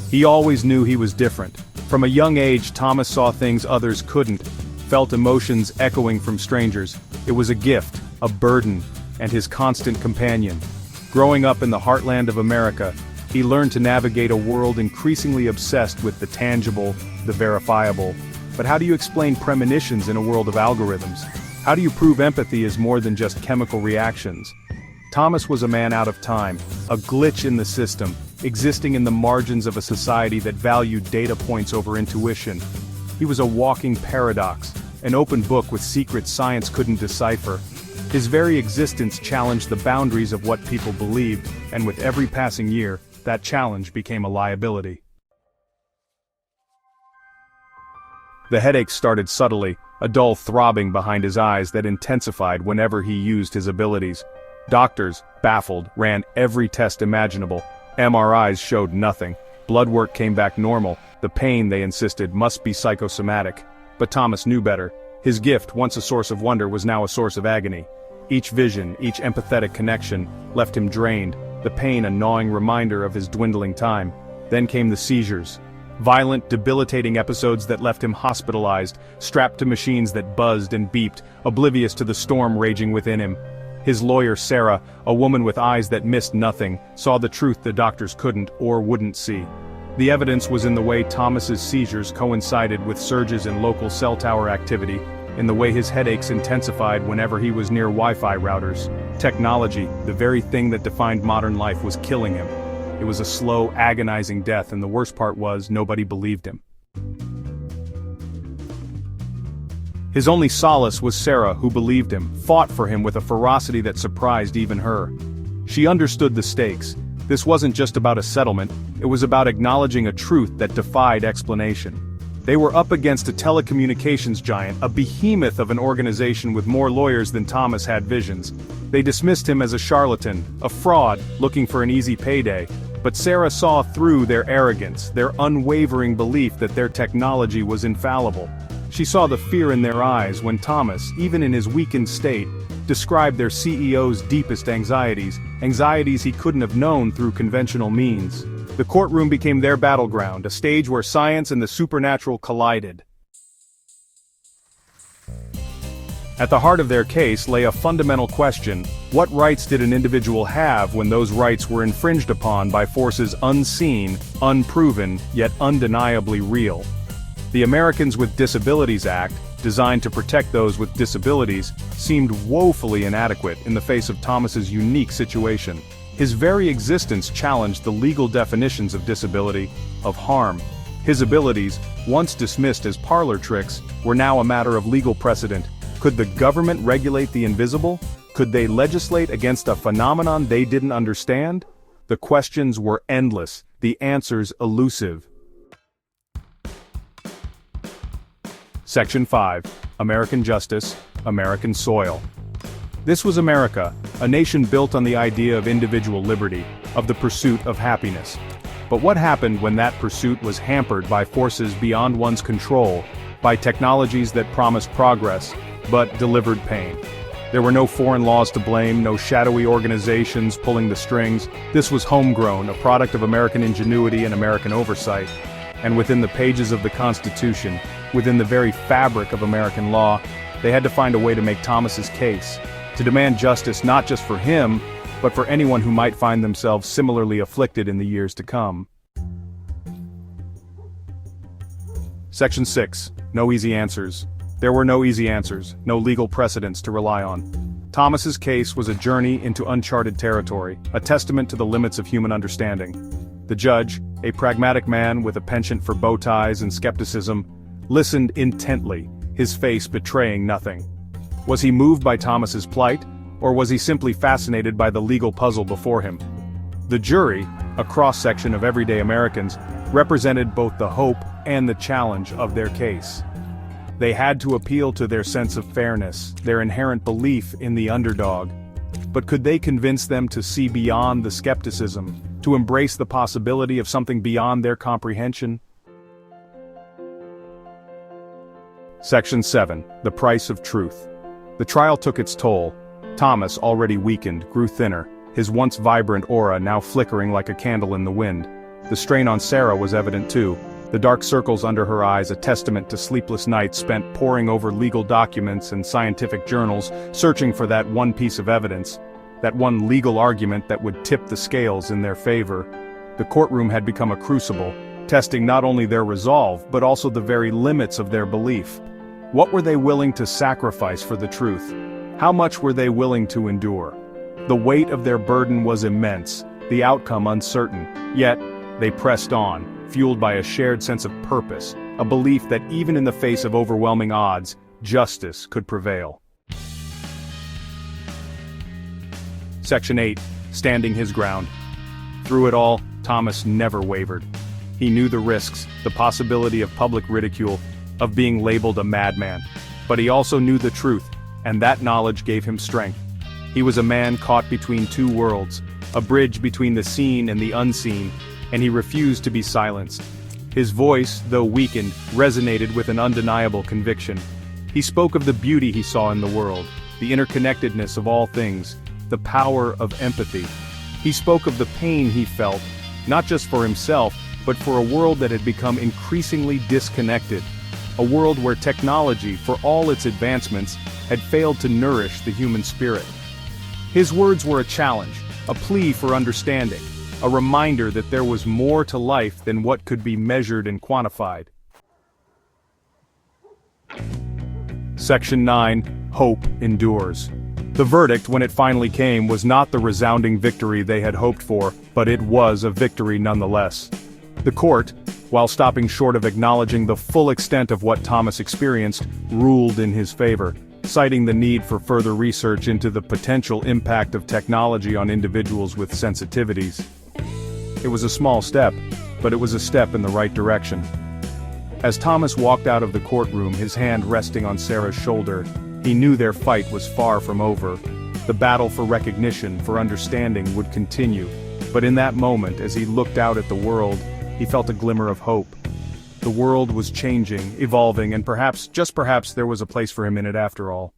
He always knew he was different. From a young age, Thomas saw things others couldn't, felt emotions echoing from strangers. It was a gift, a burden, and his constant companion. Growing up in the heartland of America, he learned to navigate a world increasingly obsessed with the tangible, the verifiable. But how do you explain premonitions in a world of algorithms? How do you prove empathy is more than just chemical reactions? Thomas was a man out of time, a glitch in the system, existing in the margins of a society that valued data points over intuition. He was a walking paradox, an open book with secrets science couldn't decipher. His very existence challenged the boundaries of what people believed, and with every passing year, that challenge became a liability. The headaches started subtly, a dull throbbing behind his eyes that intensified whenever he used his abilities. Doctors, baffled, ran every test imaginable. MRIs showed nothing. Blood work came back normal. The pain, they insisted, must be psychosomatic. But Thomas knew better. His gift, once a source of wonder, was now a source of agony. Each vision, each empathetic connection, left him drained, the pain a gnawing reminder of his dwindling time. Then came the seizures. Violent, debilitating episodes that left him hospitalized, strapped to machines that buzzed and beeped, oblivious to the storm raging within him. His lawyer Sarah, a woman with eyes that missed nothing, saw the truth the doctors couldn't or wouldn't see. The evidence was in the way Thomas's seizures coincided with surges in local cell tower activity, in the way his headaches intensified whenever he was near Wi-Fi routers. Technology, the very thing that defined modern life, was killing him. It was a slow, agonizing death, and the worst part was, nobody believed him. His only solace was Sarah, who believed him, fought for him with a ferocity that surprised even her. She understood the stakes. This wasn't just about a settlement, it was about acknowledging a truth that defied explanation. They were up against a telecommunications giant, a behemoth of an organization with more lawyers than Thomas had visions. They dismissed him as a charlatan, a fraud, looking for an easy payday. But Sarah saw through their arrogance, their unwavering belief that their technology was infallible. She saw the fear in their eyes when Thomas, even in his weakened state, described their CEO's deepest anxieties, anxieties he couldn't have known through conventional means. The courtroom became their battleground, a stage where science and the supernatural collided. At the heart of their case lay a fundamental question: what rights did an individual have when those rights were infringed upon by forces unseen, unproven, yet undeniably real? The Americans with Disabilities Act, designed to protect those with disabilities, seemed woefully inadequate in the face of Thomas's unique situation. His very existence challenged the legal definitions of disability, of harm. His abilities, once dismissed as parlor tricks, were now a matter of legal precedent. Could the government regulate the invisible? Could they legislate against a phenomenon they didn't understand? The questions were endless, the answers elusive. Section 5. American Justice, American Soil. This was America, a nation built on the idea of individual liberty, of the pursuit of happiness. But what happened when that pursuit was hampered by forces beyond one's control, by technologies that promised progress, but delivered pain? There were no foreign laws to blame, no shadowy organizations pulling the strings. This was homegrown, a product of American ingenuity and American oversight. And within the pages of the Constitution, within the very fabric of American law, they had to find a way to make Thomas's case, to demand justice not just for him, but for anyone who might find themselves similarly afflicted in the years to come. Section 6. No easy answers. There were no easy answers, no legal precedents to rely on. Thomas's case was a journey into uncharted territory, a testament to the limits of human understanding. The judge, a pragmatic man with a penchant for bow ties and skepticism, listened intently, his face betraying nothing. Was he moved by Thomas's plight, or was he simply fascinated by the legal puzzle before him? The jury, a cross-section of everyday Americans, represented both the hope and the challenge of their case. They had to appeal to their sense of fairness, their inherent belief in the underdog. But could they convince them to see beyond the skepticism, to embrace the possibility of something beyond their comprehension? Section 7. The Price of Truth. The trial took its toll. Thomas, already weakened, grew thinner, his once vibrant aura now flickering like a candle in the wind. The strain on Sarah was evident too, the dark circles under her eyes a testament to sleepless nights spent poring over legal documents and scientific journals, searching for that one piece of evidence, that one legal argument that would tip the scales in their favor. The courtroom had become a crucible, testing not only their resolve but also the very limits of their belief. What were they willing to sacrifice for the truth? How much were they willing to endure? The weight of their burden was immense, the outcome uncertain, yet they pressed on, fueled by a shared sense of purpose, a belief that even in the face of overwhelming odds, justice could prevail. Section 8. Standing his ground. Through it all, Thomas never wavered. He knew the risks, the possibility of public ridicule, of being labeled a madman. But he also knew the truth, and that knowledge gave him strength. He was a man caught between two worlds, a bridge between the seen and the unseen, and he refused to be silenced. His voice, though weakened, resonated with an undeniable conviction. He spoke of the beauty he saw in the world, the interconnectedness of all things, the power of empathy. He spoke of the pain he felt, not just for himself, but for a world that had become increasingly disconnected, a world where technology, for all its advancements, had failed to nourish the human spirit. His words were a challenge, a plea for understanding, a reminder that there was more to life than what could be measured and quantified. Section 9. Hope endures. The verdict, when it finally came, was not the resounding victory they had hoped for, but it was a victory nonetheless. The court, while stopping short of acknowledging the full extent of what Thomas experienced, ruled in his favor, citing the need for further research into the potential impact of technology on individuals with sensitivities. It was a small step, but it was a step in the right direction. As Thomas walked out of the courtroom, his hand resting on Sarah's shoulder, he knew their fight was far from over. The battle for recognition, for understanding, would continue. But in that moment, as he looked out at the world, he felt a glimmer of hope. The world was changing, evolving, and perhaps, just perhaps, there was a place for him in it after all.